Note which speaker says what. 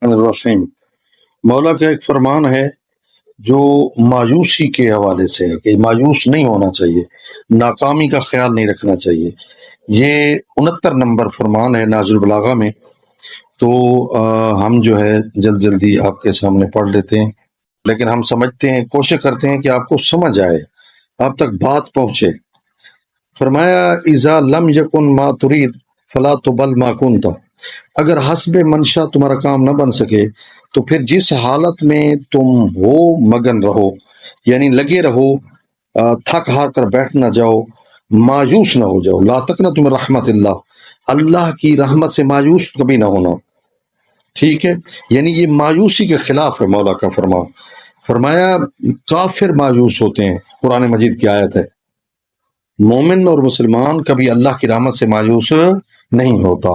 Speaker 1: الرحیم۔ مولا کا ایک فرمان ہے جو مایوسی کے حوالے سے ہے کہ مایوس نہیں ہونا چاہیے، ناکامی کا خیال نہیں رکھنا چاہیے۔ یہ 69 نمبر فرمان ہے نازل البلاغہ میں، تو ہم جو ہے جلدی آپ کے سامنے پڑھ لیتے ہیں، لیکن ہم سمجھتے ہیں، کوشش کرتے ہیں کہ آپ کو سمجھ آئے، آپ تک بات پہنچے۔ فرمایا اذا لم یکن ما ترید فلا تبل ما کنت، اگر حسب منشا تمہارا کام نہ بن سکے تو پھر جس حالت میں تم ہو مگن رہو، یعنی لگے رہو، تھک ہار کر بیٹھ نہ جاؤ، مایوس نہ ہو جاؤ۔ لا تقنطوا من رحمت اللہ، اللہ کی رحمت سے مایوس کبھی نہ ہونا، ٹھیک ہے؟ یعنی یہ مایوسی کے خلاف ہے مولا کا فرمان۔ فرمایا کافر مایوس ہوتے ہیں، قرآن مجید کی آیت ہے، مومن اور مسلمان کبھی اللہ کی رحمت سے مایوس نہیں ہوتا۔